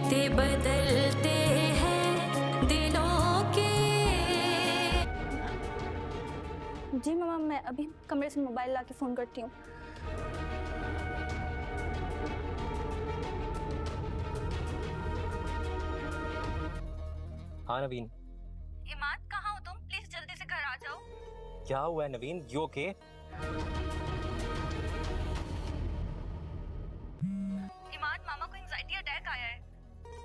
رشتے بدلتے ہیں دلوں کے. جی ماما، میں ابھی کمرے سے موبائل لا کے فون کرتی ہوں. ہاں نوین. عماد کہاں ہو تم؟ پلیز جلدی سے گھر آ جاؤ. کیا ہوا ہے نوین؟ You okay? عماد، ماما کو اینگزائٹی اٹیک آیا ہے.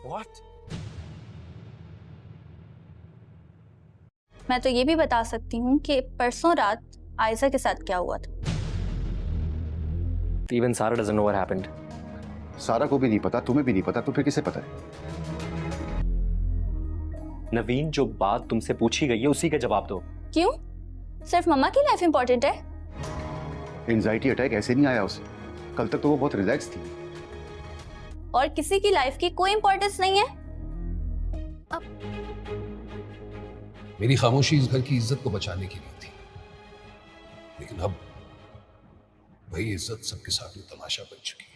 واٹ؟ میں تو یہ بھی بتا سکتی ہوں کہ پرسوں رات عائزہ کے ساتھ کیا ہوا تھا. ایون سارا ڈزنٹ نو واٹ ہیپنڈ. سارا کو بھی نہیں پتا، تمہیں بھی نہیں پتا، تو پھر کسے پتا ہے؟ نوین، جو بات تم سے پوچھی گئی ہے اسی کا جواب دو. کیوں؟ صرف ماما کی لائف امپورٹنٹ ہے؟ اینزائٹی اٹیک ایسے نہیں آیا اسے، کل تک تو وہ بہت ریلیکس تھی. اور کسی کی لائف کی کوئی امپورٹنس نہیں ہے؟ میری خاموشی اس گھر کی عزت کو بچانے کے لیے تھی، لیکن اب وہی عزت سب کے سامنے تماشا بن چکی ہے.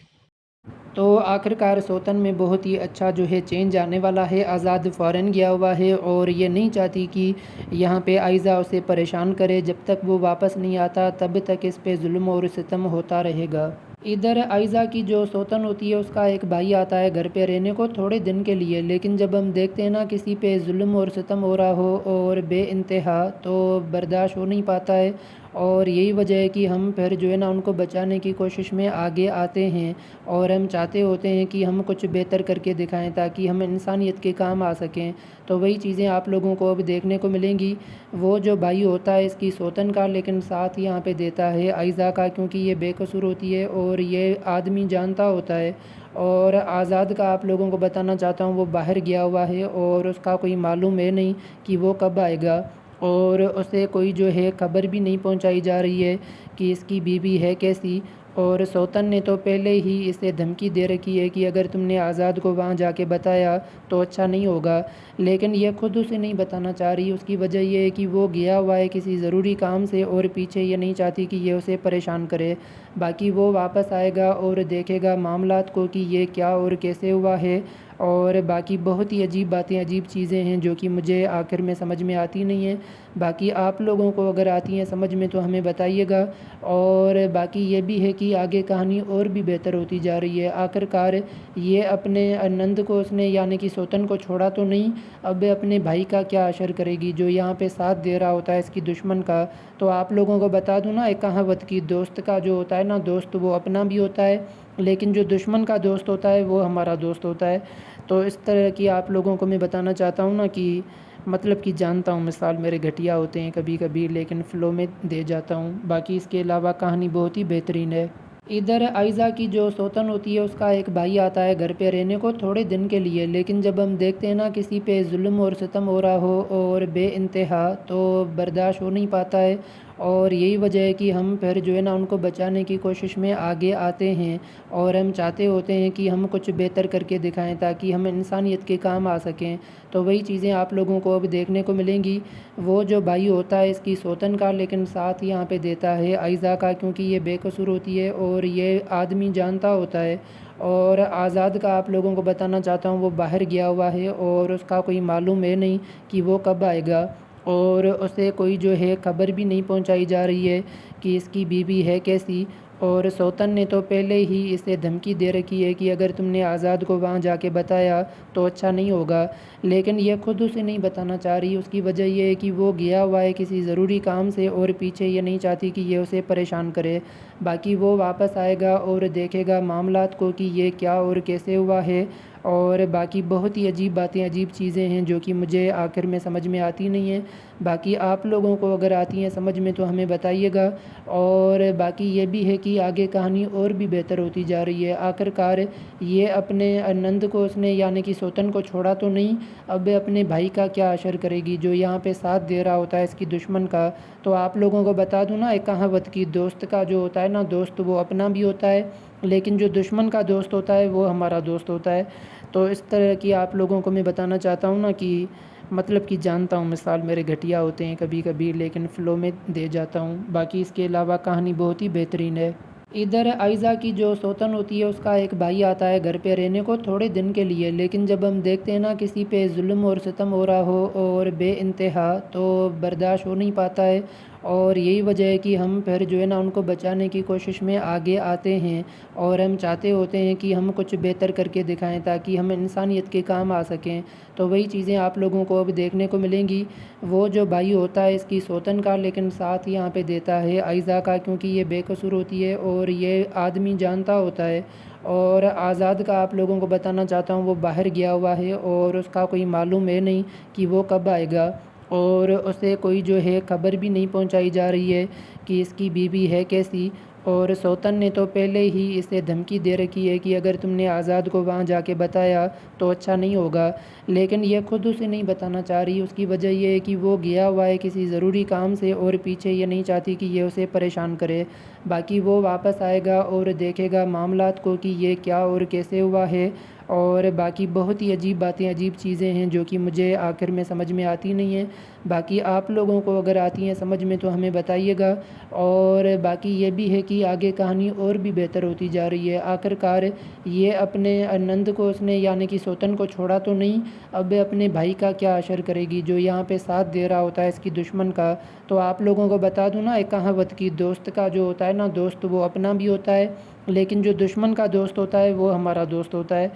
تو آخرکار سوتن میں بہت ہی اچھا جو ہے چینج آنے والا ہے. آزاد فورن گیا ہوا ہے اور یہ نہیں چاہتی کہ یہاں پہ عائزہ اسے پریشان کرے. جب تک وہ واپس نہیں آتا تب تک اس پہ ظلم اور ستم ہوتا رہے گا. ادھر عائزہ کی جو سوتن ہوتی ہے اس کا ایک بھائی آتا ہے گھر پہ رہنے کو تھوڑے دن کے لیے، لیکن جب ہم دیکھتے ہیں نا کسی پہ ظلم اور ستم ہو رہا ہو اور بے انتہا، تو برداشت ہو نہیں پاتا ہے. اور یہی وجہ ہے کہ ہم پھر جو ہے نا ان کو بچانے کی کوشش میں آگے آتے ہیں اور ہم چاہتے ہوتے ہیں کہ ہم کچھ بہتر کر کے دکھائیں تاکہ ہم انسانیت کے کام آ سکیں. تو وہی چیزیں آپ لوگوں کو اب دیکھنے کو ملیں گی. وہ جو بھائی ہوتا ہے اس کی سوتن کا، لیکن ساتھ یہاں پہ دیتا ہے عائزہ کا، کیونکہ یہ بے قصور ہوتی ہے اور یہ آدمی جانتا ہوتا ہے. اور آزاد کا آپ لوگوں کو بتانا چاہتا ہوں وہ باہر گیا ہوا ہے اور اس کا کوئی معلوم ہے نہیں کہ وہ کب آئے گا، اور اسے کوئی جو ہے خبر بھی نہیں پہنچائی جا رہی ہے کہ اس کی بیوی ہے کیسی. اور سوتن نے تو پہلے ہی اسے دھمکی دے رکھی ہے کہ اگر تم نے آزاد کو وہاں جا کے بتایا تو اچھا نہیں ہوگا، لیکن یہ خود اسے نہیں بتانا چاہ رہی. اس کی وجہ یہ ہے کہ وہ گیا ہوا ہے کسی ضروری کام سے اور پیچھے یہ نہیں چاہتی کہ یہ اسے پریشان کرے. باقی وہ واپس آئے گا اور دیکھے گا معاملات کو کہ یہ کیا اور کیسے ہوا ہے. اور باقی بہت ہی عجیب باتیں، عجیب چیزیں ہیں جو کہ مجھے آخر میں سمجھ میں آتی نہیں ہیں. باقی آپ لوگوں کو اگر آتی ہیں سمجھ میں تو ہمیں بتائیے گا. اور باقی یہ بھی ہے کہ آگے کہانی اور بھی بہتر ہوتی جا رہی ہے. آخرکار یہ اپنے نند کو اس نے یعنی کہ سوتن کو چھوڑا تو نہیں، اب اپنے بھائی کا کیا اثر کرے گی جو یہاں پہ ساتھ دے رہا ہوتا ہے اس کی دشمن کا. تو آپ لوگوں کو بتا دوں نا، ایک کہاوت کی دوست کا جو ہوتا ہے نا، دوست وہ اپنا بھی ہوتا ہے، لیکن جو دشمن کا دوست ہوتا ہے وہ ہمارا دوست ہوتا ہے. تو اس طرح کی آپ لوگوں کو میں بتانا چاہتا ہوں نا کہ مطلب کہ جانتا ہوں مثال میرے گھٹیا ہوتے ہیں کبھی کبھی، لیکن فلو میں دے جاتا ہوں. باقی اس کے علاوہ کہانی بہت ہی بہترین ہے. ادھر عائزہ کی جو سوتن ہوتی ہے اس کا ایک بھائی آتا ہے گھر پہ رہنے کو تھوڑے دن کے لیے، لیکن جب ہم دیکھتے ہیں نا کسی پہ ظلم اور ستم ہو رہا ہو اور بے انتہا، تو برداشت ہو نہیں پاتا ہے. اور یہی وجہ ہے کہ ہم پھر جو ہے نا ان کو بچانے کی کوشش میں آگے آتے ہیں اور ہم چاہتے ہوتے ہیں کہ ہم کچھ بہتر کر کے دکھائیں تاکہ ہم انسانیت کے کام آ سکیں. تو وہی چیزیں آپ لوگوں کو اب دیکھنے کو ملیں گی. وہ جو بھائی ہوتا ہے اس کی سوتن کا، لیکن ساتھ یہاں پہ دیتا ہے عائزہ کا، کیونکہ یہ بے قصور ہوتی ہے اور یہ آدمی جانتا ہوتا ہے. اور آزاد کا آپ لوگوں کو بتانا چاہتا ہوں وہ باہر گیا ہوا ہے اور اس کا کوئی معلوم ہے نہیں کہ وہ کب آئے گا، اور اسے کوئی جو ہے خبر بھی نہیں پہنچائی جا رہی ہے کہ اس کی بیوی ہے کیسی. اور سوتن نے تو پہلے ہی اسے دھمکی دے رکھی ہے کہ اگر تم نے آزاد کو وہاں جا کے بتایا تو اچھا نہیں ہوگا، لیکن یہ خود اسے نہیں بتانا چاہ رہی. اس کی وجہ یہ ہے کہ وہ گیا ہوا ہے کسی ضروری کام سے اور پیچھے یہ نہیں چاہتی کہ یہ اسے پریشان کرے. باقی وہ واپس آئے گا اور دیکھے گا معاملات کو کہ یہ کیا اور کیسے ہوا ہے. اور باقی بہت ہی عجیب باتیں، عجیب چیزیں ہیں جو کہ مجھے آخر میں سمجھ میں آتی نہیں ہیں. باقی آپ لوگوں کو اگر آتی ہیں سمجھ میں تو ہمیں بتائیے گا. اور باقی یہ بھی ہے کہ آگے کہانی اور بھی بہتر ہوتی جا رہی ہے. آخرکار یہ اپنے نند کو اس نے یعنی کہ سوتن کو چھوڑا تو نہیں، اب اپنے بھائی کا کیا اثر کرے گی جو یہاں پہ ساتھ دے رہا ہوتا ہے اس کی دشمن کا. تو آپ لوگوں کو بتا دوں نا، ایک کہاوت کی دوست کا جو ہوتا ہے نا، دوست وہ اپنا بھی ہوتا ہے، لیکن جو دشمن کا دوست ہوتا ہے وہ ہمارا دوست ہوتا ہے. تو اس طرح کی آپ لوگوں کو میں بتانا چاہتا ہوں نا کہ مطلب کہ جانتا ہوں مثال میرے گھٹیا ہوتے ہیں کبھی کبھی، لیکن فلو میں دے جاتا ہوں. باقی اس کے علاوہ کہانی بہت ہی بہترین ہے. ادھر آئزہ کی جو سوتن ہوتی ہے اس کا ایک بھائی آتا ہے گھر پہ رہنے کو تھوڑے دن کے لیے، لیکن جب ہم دیکھتے ہیں نا کسی پہ ظلم اور ستم ہو رہا ہو اور بے انتہا، تو برداشت ہو نہیں پاتا ہے، اور یہی وجہ ہے کہ ہم پھر جو ہے نا ان کو بچانے کی کوشش میں آگے آتے ہیں، اور ہم چاہتے ہوتے ہیں کہ ہم کچھ بہتر کر کے دکھائیں تاکہ ہم انسانیت کے کام آ سکیں۔ تو وہی چیزیں آپ لوگوں کو اب دیکھنے کو ملیں گی۔ وہ جو بھائی ہوتا ہے اس کی سوتن کا، لیکن ساتھ یہاں پہ دیتا ہے آئزہ کا، کیونکہ یہ بے قصور ہوتی ہے اور یہ آدمی جانتا ہوتا ہے۔ اور آزاد کا آپ لوگوں کو بتانا چاہتا ہوں، وہ باہر گیا ہوا ہے اور اس کا کوئی معلوم ہے نہیں کہ وہ کب آئے گا، اور اسے کوئی جو ہے خبر بھی نہیں پہنچائی جا رہی ہے کہ اس کی بیوی ہے کیسی۔ اور سوتن نے تو پہلے ہی اسے دھمکی دے رکھی ہے کہ اگر تم نے آزاد کو وہاں جا کے بتایا تو اچھا نہیں ہوگا، لیکن یہ خود اسے نہیں بتانا چاہ رہی۔ اس کی وجہ یہ ہے کہ وہ گیا ہوا ہے کسی ضروری کام سے، اور پیچھے یہ نہیں چاہتی کہ یہ اسے پریشان کرے۔ باقی وہ واپس آئے گا اور دیکھے گا معاملات کو کہ یہ کیا اور کیسے ہوا ہے، اور باقی بہت ہی عجیب باتیں، عجیب چیزیں ہیں جو کہ مجھے آخر میں سمجھ میں آتی نہیں ہیں۔ باقی آپ لوگوں کو اگر آتی ہیں سمجھ میں تو ہمیں بتائیے گا، اور باقی یہ بھی ہے کہ آگے کہانی اور بھی بہتر ہوتی جا رہی ہے۔ آخر کار یہ اپنے نند کو اس نے یعنی کہ سوتن کو چھوڑا تو نہیں، اب اپنے بھائی کا کیا اشر کرے گی جو یہاں پہ ساتھ دے رہا ہوتا ہے اس کی دشمن کا۔ تو آپ لوگوں کو بتا دوں نا، ایک کہاوت کی دوست کا جو ہوتا ہے نا، دوست وہ اپنا بھی ہوتا ہے، لیکن جو دشمن کا دوست ہوتا ہے وہ ہمارا دوست ہوتا ہے۔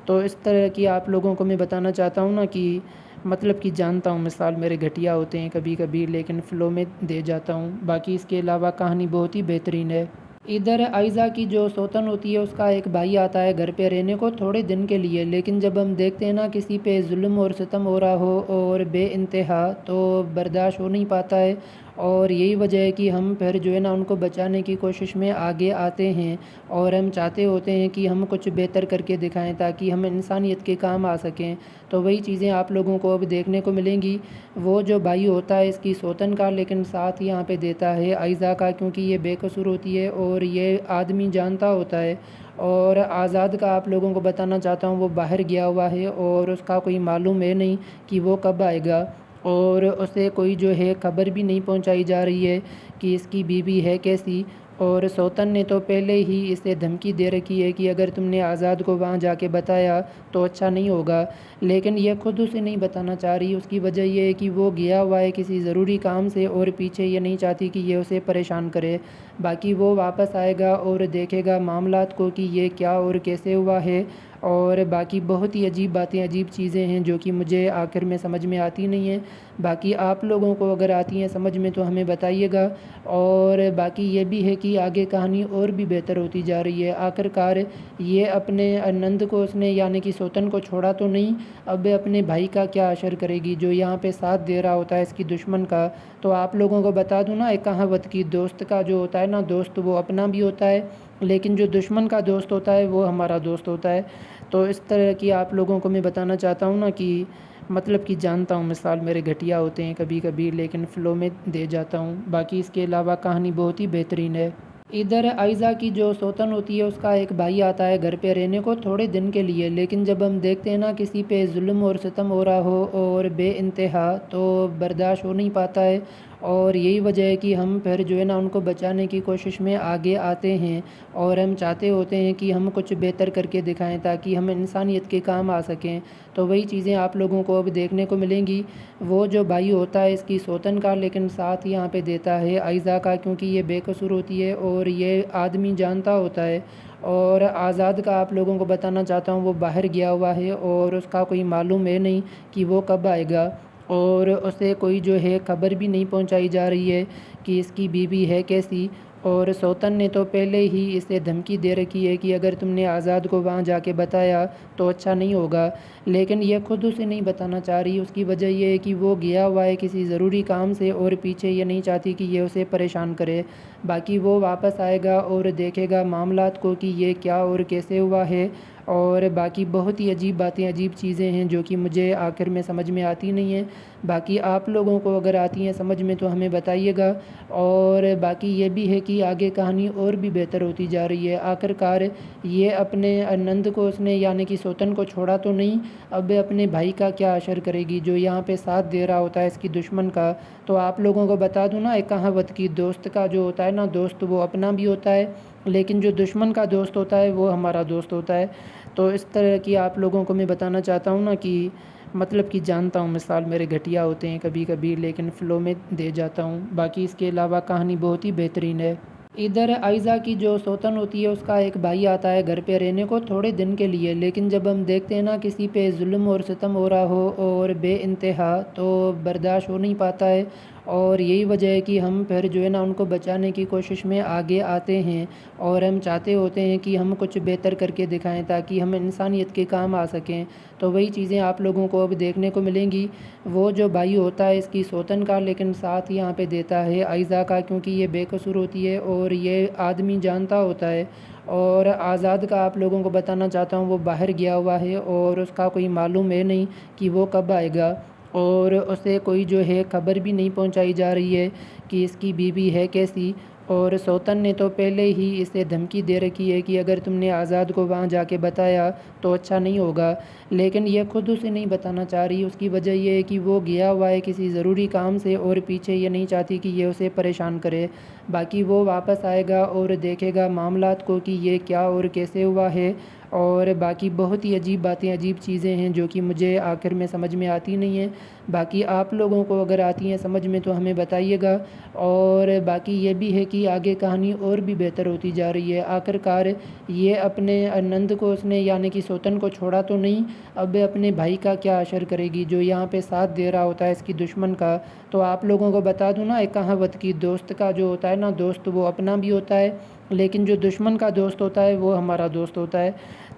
تو اس طرح کی آپ لوگوں کو میں بتانا چاہتا ہوں نا کہ مطلب کہ جانتا ہوں مثال میرے گھٹیا ہوتے ہیں کبھی کبھی، لیکن فلو میں دے جاتا ہوں۔ باقی اس کے علاوہ کہانی بہت ہی بہترین ہے۔ ادھر آئزہ کی جو سوتن ہوتی ہے اس کا ایک بھائی آتا ہے گھر پہ رہنے کو تھوڑے دن کے لیے، لیکن جب ہم دیکھتے ہیں نا کسی پہ ظلم اور ستم ہو رہا ہو اور بے انتہا، تو برداشت ہو نہیں پاتا ہے، اور یہی وجہ ہے کہ ہم پھر جو ہے نا ان کو بچانے کی کوشش میں آگے آتے ہیں، اور ہم چاہتے ہوتے ہیں کہ ہم کچھ بہتر کر کے دکھائیں تاکہ ہم انسانیت کے کام آ سکیں۔ تو وہی چیزیں آپ لوگوں کو اب دیکھنے کو ملیں گی۔ وہ جو بھائی ہوتا ہے اس کی سوتن کا، لیکن ساتھ یہاں پہ دیتا ہے آئزہ کا، کیونکہ یہ بے قصور ہوتی ہے اور یہ آدمی جانتا ہوتا ہے۔ اور آزاد کا آپ لوگوں کو بتانا چاہتا ہوں، وہ باہر گیا ہوا ہے اور اس کا کوئی معلوم ہے نہیں کہ وہ کب آئے گا، اور اسے کوئی جو ہے خبر بھی نہیں پہنچائی جا رہی ہے کہ اس کی بیوی ہے کیسی۔ اور سوتن نے تو پہلے ہی اسے دھمکی دے رکھی ہے کہ اگر تم نے آزاد کو وہاں جا کے بتایا تو اچھا نہیں ہوگا، لیکن یہ خود اسے نہیں بتانا چاہ رہی۔ اس کی وجہ یہ ہے کہ وہ گیا ہوا ہے کسی ضروری کام سے، اور پیچھے یہ نہیں چاہتی کہ یہ اسے پریشان کرے۔ باقی وہ واپس آئے گا اور دیکھے گا معاملات کو کہ یہ کیا اور کیسے ہوا ہے، اور باقی بہت ہی عجیب باتیں، عجیب چیزیں ہیں جو کہ مجھے آخر میں سمجھ میں آتی نہیں ہیں۔ باقی آپ لوگوں کو اگر آتی ہیں سمجھ میں تو ہمیں بتائیے گا، اور باقی یہ بھی ہے کہ آگے کہانی اور بھی بہتر ہوتی جا رہی ہے۔ آخر کار یہ اپنے نند کو اس نے یعنی کہ سوتن کو چھوڑا تو نہیں، اب اپنے بھائی کا کیا اشر کرے گی جو یہاں پہ ساتھ دے رہا ہوتا ہے اس کی دشمن کا۔ تو آپ لوگوں کو بتا دوں نا، ایک کہاوت کی دوست کا جو ہوتا ہے نا، دوست وہ اپنا بھی ہوتا ہے، لیکن جو دشمن کا دوست ہوتا ہے وہ ہمارا دوست ہوتا ہے۔ تو اس طرح کی آپ لوگوں کو میں بتانا چاہتا ہوں نا کہ مطلب کہ جانتا ہوں مثال میرے گھٹیا ہوتے ہیں کبھی کبھی، لیکن فلو میں دے جاتا ہوں۔ باقی اس کے علاوہ کہانی بہت ہی بہترین ہے۔ ادھر آئزہ کی جو سوتن ہوتی ہے اس کا ایک بھائی آتا ہے گھر پہ رہنے کو تھوڑے دن کے لیے، لیکن جب ہم دیکھتے ہیں نا کسی پہ ظلم اور ستم ہو رہا ہو اور بے انتہا، تو برداشت ہو نہیں پاتا ہے، اور یہی وجہ ہے کہ ہم پھر جو ہے نا ان کو بچانے کی کوشش میں آگے آتے ہیں، اور ہم چاہتے ہوتے ہیں کہ ہم کچھ بہتر کر کے دکھائیں تاکہ ہم انسانیت کے کام آ سکیں۔ تو وہی چیزیں آپ لوگوں کو اب دیکھنے کو ملیں گی۔ وہ جو بھائی ہوتا ہے اس کی سوتن کا، لیکن ساتھ یہاں پہ دیتا ہے آئزہ کا، کیونکہ یہ بے قصور ہوتی ہے اور یہ آدمی جانتا ہوتا ہے۔ اور آزاد کا آپ لوگوں کو بتانا چاہتا ہوں، وہ باہر گیا ہوا ہے اور اس کا کوئی معلوم ہے نہیں کہ وہ کب آئے گا، اور اسے کوئی جو ہے خبر بھی نہیں پہنچائی جا رہی ہے کہ اس کی بیوی ہے کیسی۔ اور سوتن نے تو پہلے ہی اسے دھمکی دے رکھی ہے کہ اگر تم نے آزاد کو وہاں جا کے بتایا تو اچھا نہیں ہوگا، لیکن یہ خود اسے نہیں بتانا چاہ رہی۔ اس کی وجہ یہ ہے کہ وہ گیا ہوا ہے کسی ضروری کام سے، اور پیچھے یہ نہیں چاہتی کہ یہ اسے پریشان کرے۔ باقی وہ واپس آئے گا اور دیکھے گا معاملات کو کہ یہ کیا اور کیسے ہوا ہے، اور باقی بہت ہی عجیب باتیں، عجیب چیزیں ہیں جو کہ مجھے آخر میں سمجھ میں آتی نہیں ہیں۔ باقی آپ لوگوں کو اگر آتی ہیں سمجھ میں تو ہمیں بتائیے گا، اور باقی یہ بھی ہے کہ آگے کہانی اور بھی بہتر ہوتی جا رہی ہے۔ آخر کار یہ اپنے نند کو اس نے یعنی کہ سوتن کو چھوڑا تو نہیں، اب اپنے بھائی کا کیا اشر کرے گی جو یہاں پہ ساتھ دے رہا ہوتا ہے اس کی دشمن کا۔ تو آپ لوگوں کو بتا دوں نا، ایک کہاوت کی دوست کا جو ہوتا ہے ہے نا دوست وہ اپنا بھی ہوتا ہے، لیکن جو دشمن کا دوست ہوتا ہے وہ ہمارا دوست ہوتا ہے۔ تو اس طرح کی آپ لوگوں کو میں بتانا چاہتا ہوں نا کہ مطلب کہ جانتا ہوں مثال میرے گھٹیا ہوتے ہیں کبھی کبھی، لیکن فلو میں دے جاتا ہوں۔ باقی اس کے علاوہ کہانی بہت ہی بہترین ہے۔ ادھر آئزہ کی جو سوتن ہوتی ہے اس کا ایک بھائی آتا ہے گھر پہ رہنے کو تھوڑے دن کے لیے، لیکن جب ہم دیکھتے ہیں نا کسی پہ ظلم اور ستم ہو رہا ہو اور بے انتہا، تو برداشت ہو نہیں پاتا ہے، اور یہی وجہ ہے کہ ہم پھر جو ہے نا ان کو بچانے کی کوشش میں آگے آتے ہیں، اور ہم چاہتے ہوتے ہیں کہ ہم کچھ بہتر کر کے دکھائیں تاکہ ہم انسانیت کے کام آ سکیں۔ تو وہی چیزیں آپ لوگوں کو اب دیکھنے کو ملیں گی۔ وہ جو بھائی ہوتا ہے اس کی سوتن کا، لیکن ساتھ یہاں پہ دیتا ہے آئزہ کا، کیونکہ یہ بے قصور ہوتی ہے اور یہ آدمی جانتا ہوتا ہے۔ اور آزاد کا آپ لوگوں کو بتانا چاہتا ہوں، وہ باہر گیا ہوا ہے اور اس کا کوئی معلوم ہے نہیں کہ وہ کب آئے گا، اور اسے کوئی جو ہے خبر بھی نہیں پہنچائی جا رہی ہے کہ اس کی بیوی ہے کیسی۔ اور سوتن نے تو پہلے ہی اسے دھمکی دے رکھی ہے کہ اگر تم نے آزاد کو وہاں جا کے بتایا تو اچھا نہیں ہوگا، لیکن یہ خود اسے نہیں بتانا چاہ رہی۔ اس کی وجہ یہ ہے کہ وہ گیا ہوا ہے کسی ضروری کام سے، اور پیچھے یہ نہیں چاہتی کہ یہ اسے پریشان کرے۔ باقی وہ واپس آئے گا اور دیکھے گا معاملات کو کہ یہ کیا اور کیسے ہوا ہے، اور باقی بہت ہی عجیب باتیں عجیب چیزیں ہیں جو کہ مجھے آخر میں سمجھ میں آتی نہیں ہیں۔ باقی آپ لوگوں کو اگر آتی ہیں سمجھ میں تو ہمیں بتائیے گا، اور باقی یہ بھی ہے کہ آگے کہانی اور بھی بہتر ہوتی جا رہی ہے۔ آخر کار یہ اپنے نند کو اس نے یعنی کہ سوتن کو چھوڑا تو نہیں، اب اپنے بھائی کا کیا اشر کرے گی جو یہاں پہ ساتھ دے رہا ہوتا ہے اس کی دشمن کا۔ تو آپ لوگوں کو بتا دوں نا ایک کہاوت کی، دوست کا جو ہوتا ہے نا دوست وہ اپنا بھی ہوتا ہے، لیکن جو دشمن کا دوست ہوتا ہے وہ ہمارا دوست ہوتا ہے۔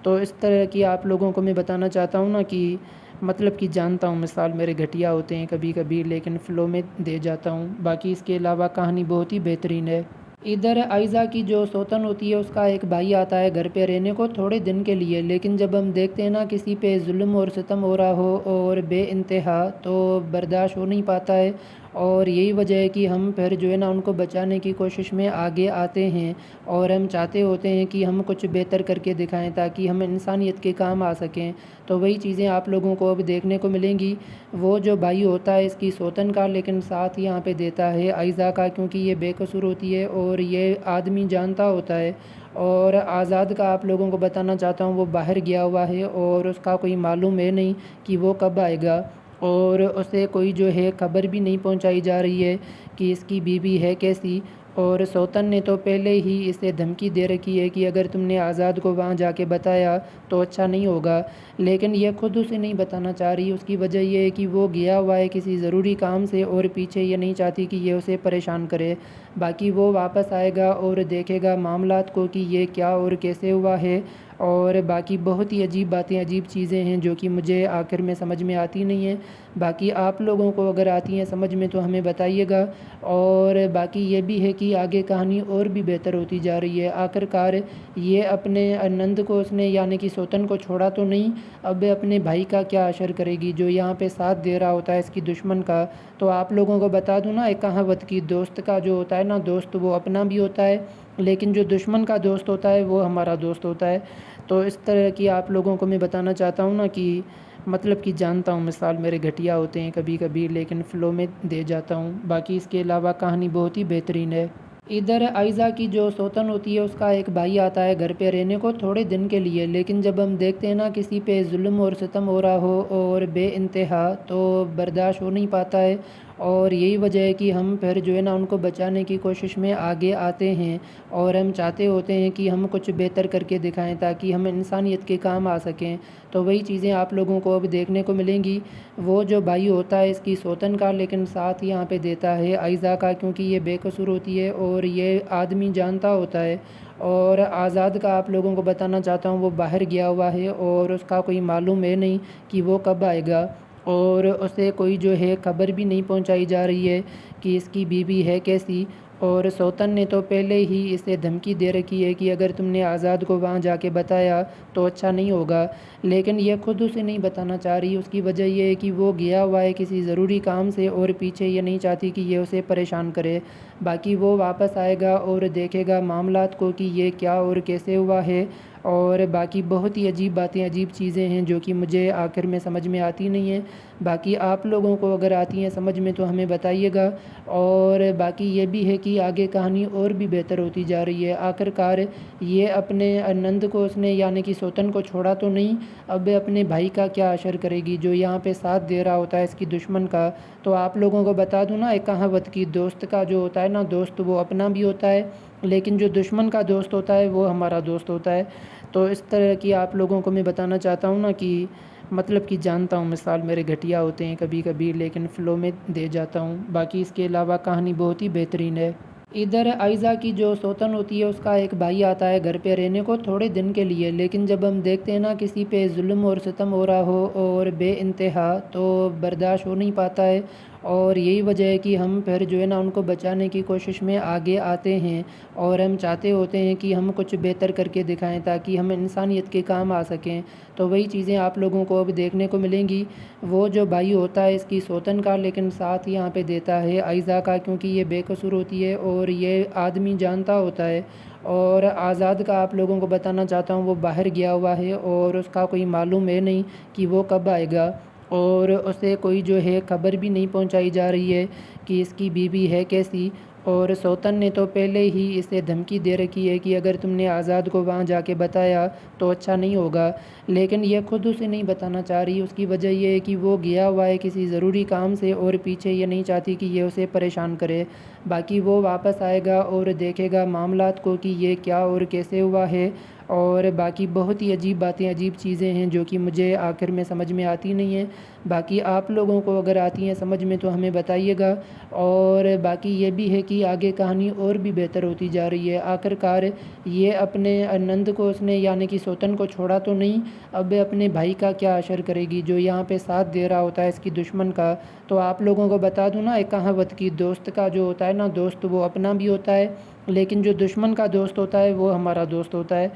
تو اس طرح کی آپ لوگوں کو میں بتانا چاہتا ہوں نا کہ مطلب کہ جانتا ہوں مثال میرے گھٹیا ہوتے ہیں کبھی کبھی، لیکن فلو میں دے جاتا ہوں۔ باقی اس کے علاوہ کہانی بہت ہی بہترین ہے۔ ادھر آئزہ کی جو سوتن ہوتی ہے اس کا ایک بھائی آتا ہے گھر پہ رہنے کو تھوڑے دن کے لیے، لیکن جب ہم دیکھتے ہیں نا کسی پہ ظلم اور ستم ہو رہا ہو اور بے انتہا، تو برداشت ہو نہیں پاتا ہے، اور یہی وجہ ہے کہ ہم پھر جو ہے نا ان کو بچانے کی کوشش میں آگے آتے ہیں، اور ہم چاہتے ہوتے ہیں کہ ہم کچھ بہتر کر کے دکھائیں تاکہ ہم انسانیت کے کام آ سکیں۔ تو وہی چیزیں آپ لوگوں کو اب دیکھنے کو ملیں گی۔ وہ جو بھائی ہوتا ہے اس کی سوتن کا، لیکن ساتھ یہاں پہ دیتا ہے آئزہ کا، کیونکہ یہ بے قصور ہوتی ہے اور یہ آدمی جانتا ہوتا ہے۔ اور آزاد کا آپ لوگوں کو بتانا چاہتا ہوں، وہ باہر گیا ہوا ہے اور اس کا کوئی معلوم ہے نہیں کہ وہ کب آئے گا، اور اسے کوئی جو ہے خبر بھی نہیں پہنچائی جا رہی ہے کہ اس کی بیوی ہے کیسی۔ اور سوتن نے تو پہلے ہی اسے دھمکی دے رکھی ہے کہ اگر تم نے آزاد کو وہاں جا کے بتایا تو اچھا نہیں ہوگا، لیکن یہ خود اسے نہیں بتانا چاہ رہی۔ اس کی وجہ یہ ہے کہ وہ گیا ہوا ہے کسی ضروری کام سے، اور پیچھے یہ نہیں چاہتی کہ یہ اسے پریشان کرے۔ باقی وہ واپس آئے گا اور دیکھے گا معاملات کو کہ یہ کیا اور کیسے ہوا ہے، اور باقی بہت ہی عجیب باتیں عجیب چیزیں ہیں جو کہ مجھے آخر میں سمجھ میں آتی نہیں ہیں۔ باقی آپ لوگوں کو اگر آتی ہیں سمجھ میں تو ہمیں بتائیے گا، اور باقی یہ بھی ہے کہ آگے کہانی اور بھی بہتر ہوتی جا رہی ہے۔ آخر کار یہ اپنے نند کو اس نے یعنی کہ سوتن کو چھوڑا تو نہیں، اب اپنے بھائی کا کیا اشر کرے گی جو یہاں پہ ساتھ دے رہا ہوتا ہے اس کی دشمن کا۔ تو آپ لوگوں کو بتا دوں نا ایک کہاوت کی، دوست کا جو ہوتا ہے نا دوست وہ اپنا بھی ہوتا ہے، لیکن جو دشمن کا دوست ہوتا ہے وہ ہمارا دوست ہوتا ہے۔ تو اس طرح کی آپ لوگوں کو میں بتانا چاہتا ہوں نا کہ مطلب کہ جانتا ہوں مثال میرے گھٹیا ہوتے ہیں کبھی کبھی، لیکن فلو میں دے جاتا ہوں۔ باقی اس کے علاوہ کہانی بہت ہی بہترین ہے۔ ادھر آئزہ کی جو سوتن ہوتی ہے اس کا ایک بھائی آتا ہے گھر پہ رہنے کو تھوڑے دن کے لیے، لیکن جب ہم دیکھتے ہیں نا کسی پہ ظلم اور ستم ہو رہا ہو اور بے انتہا، تو برداشت ہو نہیں پاتا ہے، اور یہی وجہ ہے کہ ہم پھر جو ہے نا ان کو بچانے کی کوشش میں آگے آتے ہیں، اور ہم چاہتے ہوتے ہیں کہ ہم کچھ بہتر کر کے دکھائیں تاکہ ہم انسانیت کے کام آ سکیں۔ تو وہی چیزیں آپ لوگوں کو اب دیکھنے کو ملیں گی۔ وہ جو بھائی ہوتا ہے اس کی سوتن کا، لیکن ساتھ یہاں پہ دیتا ہے آئزہ کا، کیونکہ یہ بے قصور ہوتی ہے اور یہ آدمی جانتا ہوتا ہے۔ اور آزاد کا آپ لوگوں کو بتانا چاہتا ہوں، وہ باہر گیا ہوا ہے اور اس کا کوئی معلوم ہے نہیں کہ وہ کب آئے گا، اور اسے کوئی جو ہے خبر بھی نہیں پہنچائی جا رہی ہے کہ اس کی بیوی ہے کیسی۔ اور سوتن نے تو پہلے ہی اسے دھمکی دے رکھی ہے کہ اگر تم نے آزاد کو وہاں جا کے بتایا تو اچھا نہیں ہوگا، لیکن یہ خود اسے نہیں بتانا چاہ رہی۔ اس کی وجہ یہ ہے کہ وہ گیا ہوا ہے کسی ضروری کام سے، اور پیچھے یہ نہیں چاہتی کہ یہ اسے پریشان کرے۔ باقی وہ واپس آئے گا اور دیکھے گا معاملات کو کہ یہ کیا اور کیسے ہوا ہے، اور باقی بہت ہی عجیب باتیں، عجیب چیزیں ہیں جو کہ مجھے آخر میں سمجھ میں آتی نہیں ہیں۔ باقی آپ لوگوں کو اگر آتی ہیں سمجھ میں تو ہمیں بتائیے گا، اور باقی یہ بھی ہے کہ آگے کہانی اور بھی بہتر ہوتی جا رہی ہے۔ آخر کار یہ اپنے نند کو اس نے یعنی کہ سوتن کو چھوڑا تو نہیں، اب اپنے بھائی کا کیا اشر کرے گی جو یہاں پہ ساتھ دے رہا ہوتا ہے اس کی دشمن کا۔ تو آپ لوگوں کو بتا دوں نا، ایک کہاوت کی دوست کا جو ہوتا ہے نا، دوست وہ اپنا بھی ہوتا ہے، لیکن جو دشمن کا دوست ہوتا ہے وہ ہمارا دوست ہوتا ہے۔ تو اس طرح کی آپ لوگوں کو میں بتانا چاہتا ہوں نا کہ مطلب کہ جانتا ہوں مثال میرے گھٹیا ہوتے ہیں کبھی کبھی، لیکن فلو میں دے جاتا ہوں۔ باقی اس کے علاوہ کہانی بہت ہی بہترین ہے۔ ادھر آئزہ کی جو سوتن ہوتی ہے اس کا ایک بھائی آتا ہے گھر پہ رہنے کو تھوڑے دن کے لیے، لیکن جب ہم دیکھتے ہیں نا کسی پہ ظلم اور ستم ہو رہا ہو اور بے انتہا، تو برداشت ہو نہیں پاتا ہے، اور یہی وجہ ہے کہ ہم پھر جو ہے نا ان کو بچانے کی کوشش میں آگے آتے ہیں، اور ہم چاہتے ہوتے ہیں کہ ہم کچھ بہتر کر کے دکھائیں تاکہ ہم انسانیت کے کام آ سکیں۔ تو وہی چیزیں آپ لوگوں کو اب دیکھنے کو ملیں گی۔ وہ جو بھائی ہوتا ہے اس کی سوتن کا، لیکن ساتھ یہاں پہ دیتا ہے آئزہ کا، کیونکہ یہ بے قصور ہوتی ہے اور یہ آدمی جانتا ہوتا ہے۔ اور آزاد کا آپ لوگوں کو بتانا چاہتا ہوں، وہ باہر گیا ہوا ہے اور اس کا کوئی معلوم ہے نہیں کہ وہ کب آئے گا، اور اسے کوئی جو ہے خبر بھی نہیں پہنچائی جا رہی ہے کہ اس کی بیوی ہے کیسی۔ اور سوتن نے تو پہلے ہی اسے دھمکی دے رکھی ہے کہ اگر تم نے آزاد کو وہاں جا کے بتایا تو اچھا نہیں ہوگا، لیکن یہ خود اسے نہیں بتانا چاہ رہی۔ اس کی وجہ یہ ہے کہ وہ گیا ہوا ہے کسی ضروری کام سے، اور پیچھے یہ نہیں چاہتی کہ یہ اسے پریشان کرے۔ باقی وہ واپس آئے گا اور دیکھے گا معاملات کو کہ یہ کیا اور کیسے ہوا ہے، اور باقی بہت ہی عجیب باتیں، عجیب چیزیں ہیں جو کہ مجھے آخر میں سمجھ میں آتی نہیں ہیں۔ باقی آپ لوگوں کو اگر آتی ہیں سمجھ میں تو ہمیں بتائیے گا، اور باقی یہ بھی ہے کہ آگے کہانی اور بھی بہتر ہوتی جا رہی ہے۔ آخر کار یہ اپنے نند کو اس نے یعنی کہ سوتن کو چھوڑا تو نہیں، اب اپنے بھائی کا کیا اشر کرے گی جو یہاں پہ ساتھ دے رہا ہوتا ہے اس کی دشمن کا۔ تو آپ لوگوں کو بتا دوں نا، ایک کہاوت کی دوست کا جو ہوتا ہے نا، دوست وہ اپنا بھی ہوتا ہے، لیکن جو دشمن کا دوست ہوتا ہے وہ ہمارا دوست ہوتا ہے۔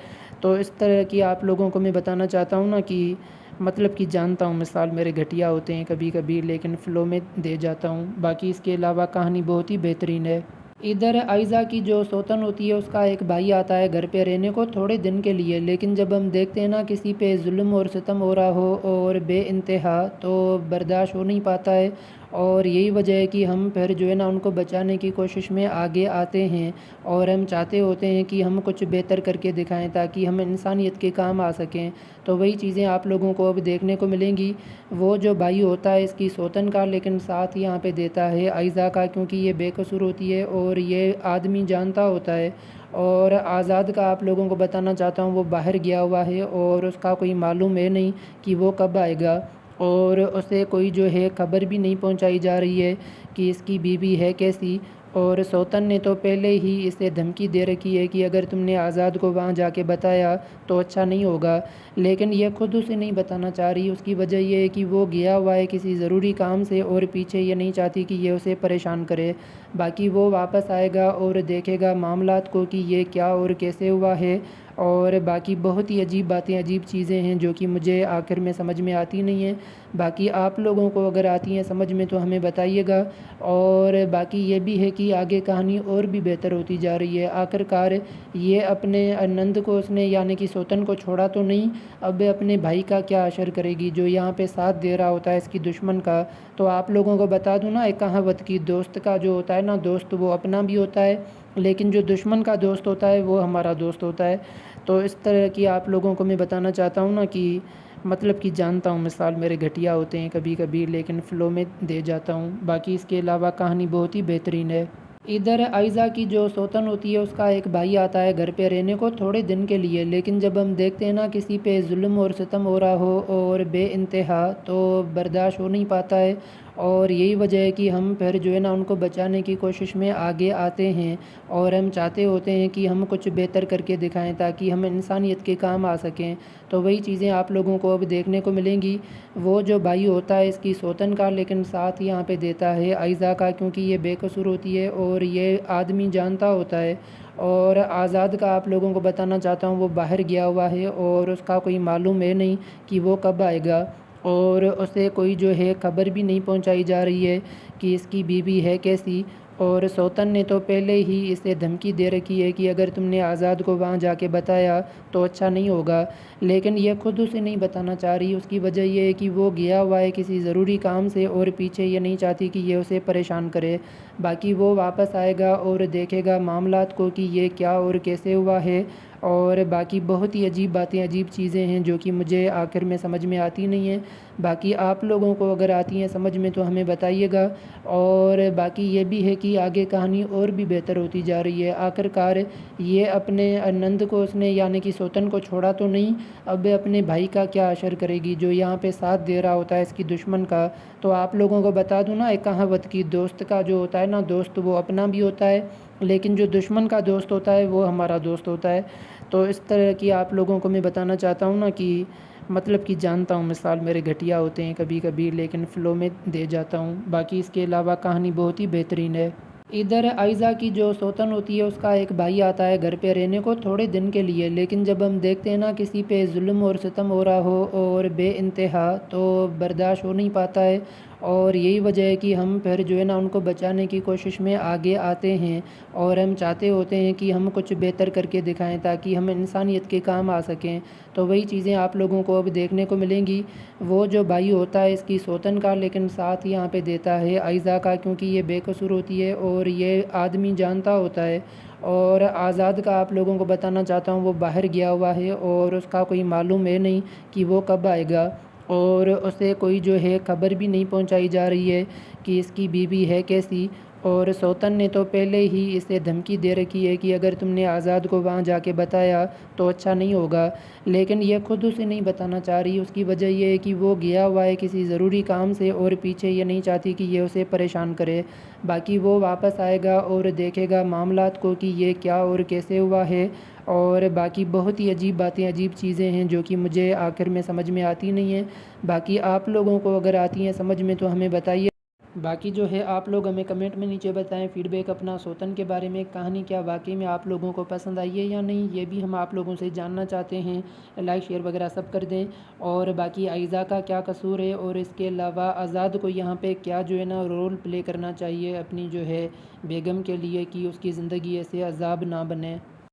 تو اس طرح کی آپ لوگوں کو میں بتانا چاہتا ہوں نا کہ مطلب کہ جانتا ہوں مثال میرے گھٹیا ہوتے ہیں کبھی کبھی، لیکن فلو میں دے جاتا ہوں۔ باقی اس کے علاوہ کہانی بہت ہی بہترین ہے۔ ادھر آئزہ کی جو سوتن ہوتی ہے اس کا ایک بھائی آتا ہے گھر پہ رہنے کو تھوڑے دن کے لیے، لیکن جب ہم دیکھتے ہیں نا کسی پہ ظلم اور ستم ہو رہا ہو اور بے انتہا، تو برداشت ہو نہیں پاتا ہے، اور یہی وجہ ہے کہ ہم پھر جو ہے نا ان کو بچانے کی کوشش میں آگے آتے ہیں، اور ہم چاہتے ہوتے ہیں کہ ہم کچھ بہتر کر کے دکھائیں تاکہ ہم انسانیت کے کام آ سکیں۔ تو وہی چیزیں آپ لوگوں کو اب دیکھنے کو ملیں گی۔ وہ جو بھائی ہوتا ہے اس کی سوتن کا، لیکن ساتھ یہاں پہ دیتا ہے آئزہ کا، کیونکہ یہ بے قصور ہوتی ہے اور یہ آدمی جانتا ہوتا ہے۔ اور آزاد کا آپ لوگوں کو بتانا چاہتا ہوں، وہ باہر گیا ہوا ہے اور اس کا کوئی معلوم ہے نہیں کہ وہ کب آئے گا، اور اسے کوئی جو ہے خبر بھی نہیں پہنچائی جا رہی ہے کہ اس کی بیوی ہے کیسی۔ اور سوتن نے تو پہلے ہی اسے دھمکی دے رکھی ہے کہ اگر تم نے آزاد کو وہاں جا کے بتایا تو اچھا نہیں ہوگا، لیکن یہ خود اسے نہیں بتانا چاہ رہی۔ اس کی وجہ یہ ہے کہ وہ گیا ہوا ہے کسی ضروری کام سے، اور پیچھے یہ نہیں چاہتی کہ یہ اسے پریشان کرے۔ باقی وہ واپس آئے گا اور دیکھے گا معاملات کو کہ یہ کیا اور کیسے ہوا ہے، اور باقی بہت ہی عجیب باتیں، عجیب چیزیں ہیں جو کہ مجھے آخر میں سمجھ میں آتی نہیں ہیں۔ باقی آپ لوگوں کو اگر آتی ہیں سمجھ میں تو ہمیں بتائیے گا، اور باقی یہ بھی ہے کہ آگے کہانی اور بھی بہتر ہوتی جا رہی ہے۔ آخر کار یہ اپنے نند کو اس نے یعنی کہ سوتن کو چھوڑا تو نہیں، اب اپنے بھائی کا کیا اشر کرے گی جو یہاں پہ ساتھ دے رہا ہوتا ہے اس کی دشمن کا۔ تو آپ لوگوں کو بتا دوں نا، ایک کہاوت کی دوست کا جو ہوتا ہے نا، دوست وہ اپنا بھی ہوتا ہے، لیکن جو دشمن کا دوست ہوتا ہے وہ ہمارا دوست ہوتا ہے۔ تو اس طرح کی آپ لوگوں کو میں بتانا چاہتا ہوں نا کہ مطلب کہ جانتا ہوں مثال میرے گھٹیا ہوتے ہیں کبھی کبھی، لیکن فلو میں دے جاتا ہوں۔ باقی اس کے علاوہ کہانی بہت ہی بہترین ہے۔ ادھر آئزہ کی جو سوتن ہوتی ہے اس کا ایک بھائی آتا ہے گھر پہ رہنے کو تھوڑے دن کے لیے، لیکن جب ہم دیکھتے ہیں نا کسی پہ ظلم اور ستم ہو رہا ہو اور بے انتہا، تو برداشت ہو نہیں پاتا ہے، اور یہی وجہ ہے کہ ہم پھر جو ہے نا ان کو بچانے کی کوشش میں آگے آتے ہیں، اور ہم چاہتے ہوتے ہیں کہ ہم کچھ بہتر کر کے دکھائیں تاکہ ہم انسانیت کے کام آ سکیں۔ تو وہی چیزیں آپ لوگوں کو اب دیکھنے کو ملیں گی۔ وہ جو بھائی ہوتا ہے اس کی سوتن کا، لیکن ساتھ یہاں پہ دیتا ہے آئزہ کا، کیونکہ یہ بے قصور ہوتی ہے اور یہ آدمی جانتا ہوتا ہے۔ اور آزاد کا آپ لوگوں کو بتانا چاہتا ہوں، وہ باہر گیا ہوا ہے اور اس کا کوئی معلوم ہے نہیں کہ وہ کب آئے گا، اور اسے کوئی جو ہے خبر بھی نہیں پہنچائی جا رہی ہے کہ اس کی بیوی ہے کیسی۔ اور سوتن نے تو پہلے ہی اسے دھمکی دے رکھی ہے کہ اگر تم نے آزاد کو وہاں جا کے بتایا تو اچھا نہیں ہوگا، لیکن یہ خود اسے نہیں بتانا چاہ رہی۔ اس کی وجہ یہ ہے کہ وہ گیا ہوا ہے کسی ضروری کام سے، اور پیچھے یہ نہیں چاہتی کہ یہ اسے پریشان کرے۔ باقی وہ واپس آئے گا اور دیکھے گا معاملات کو کہ یہ کیا اور کیسے ہوا ہے، اور باقی بہت ہی عجیب باتیں، عجیب چیزیں ہیں جو کہ مجھے آخر میں سمجھ میں آتی نہیں ہیں۔ باقی آپ لوگوں کو اگر آتی ہیں سمجھ میں تو ہمیں بتائیے گا، اور باقی یہ بھی ہے کہ آگے کہانی اور بھی بہتر ہوتی جا رہی ہے۔ آخر کار یہ اپنے نند کو اس نے یعنی کہ سوتن کو چھوڑا تو نہیں، اب اپنے بھائی کا کیا اشر کرے گی جو یہاں پہ ساتھ دے رہا ہوتا ہے اس کی دشمن کا۔ تو آپ لوگوں کو بتا دوں نا، ایک کہاوت کی دوست کا جو ہوتا ہے نا، دوست وہ اپنا بھی ہوتا ہے، لیکن جو دشمن کا دوست ہوتا ہے وہ ہمارا دوست ہوتا ہے۔ تو اس طرح کی آپ لوگوں کو میں بتانا چاہتا ہوں نا کہ مطلب کہ جانتا ہوں مثال میرے گھٹیا ہوتے ہیں کبھی کبھی، لیکن فلو میں دے جاتا ہوں۔ باقی اس کے علاوہ کہانی بہت ہی بہترین ہے۔ ادھر آئزہ کی جو سوتن ہوتی ہے اس کا ایک بھائی آتا ہے گھر پہ رہنے کو تھوڑے دن کے لیے، لیکن جب ہم دیکھتے ہیں نا کسی پہ ظلم اور ستم ہو رہا ہو اور بے انتہا، تو برداشت ہو نہیں پاتا ہے، اور یہی وجہ ہے کہ ہم پھر جو ہے نا ان کو بچانے کی کوشش میں آگے آتے ہیں، اور ہم چاہتے ہوتے ہیں کہ ہم کچھ بہتر کر کے دکھائیں تاکہ ہم انسانیت کے کام آ سکیں۔ تو وہی چیزیں آپ لوگوں کو اب دیکھنے کو ملیں گی۔ وہ جو بھائی ہوتا ہے اس کی سوتن کا، لیکن ساتھ یہاں پہ دیتا ہے آئزہ کا، کیونکہ یہ بے قصور ہوتی ہے اور یہ آدمی جانتا ہوتا ہے۔ اور آزاد کا آپ لوگوں کو بتانا چاہتا ہوں، وہ باہر گیا ہوا ہے اور اس کا کوئی معلوم ہے نہیں کہ وہ کب آئے گا، اور اسے کوئی جو ہے خبر بھی نہیں پہنچائی جا رہی ہے کہ اس کی بیوی ہے کیسی۔ اور سوتن نے تو پہلے ہی اسے دھمکی دے رکھی ہے کہ اگر تم نے آزاد کو وہاں جا کے بتایا تو اچھا نہیں ہوگا، لیکن یہ خود اسے نہیں بتانا چاہ رہی۔ اس کی وجہ یہ ہے کہ وہ گیا ہوا ہے کسی ضروری کام سے، اور پیچھے یہ نہیں چاہتی کہ یہ اسے پریشان کرے۔ باقی وہ واپس آئے گا اور دیکھے گا معاملات کو کہ یہ کیا اور کیسے ہوا ہے، اور باقی بہت ہی عجیب باتیں، عجیب چیزیں ہیں جو کہ مجھے آخر میں سمجھ میں آتی نہیں ہیں۔ باقی آپ لوگوں کو اگر آتی ہیں سمجھ میں تو ہمیں بتائیے۔ باقی جو ہے آپ لوگ ہمیں کمنٹ میں نیچے بتائیں فیڈ بیک اپنا سوتن کے بارے میں، کہانی کیا واقعی میں آپ لوگوں کو پسند آئی ہے یا نہیں، یہ بھی ہم آپ لوگوں سے جاننا چاہتے ہیں۔ لائک شیئر وغیرہ سب کر دیں۔ اور باقی آئزہ کا کیا قصور ہے، اور اس کے علاوہ آزاد کو یہاں پہ کیا جو ہے نا رول پلے کرنا چاہیے اپنی جو ہے بیگم کے لیے، کہ اس کی زندگی ایسے عذاب نہ بنے۔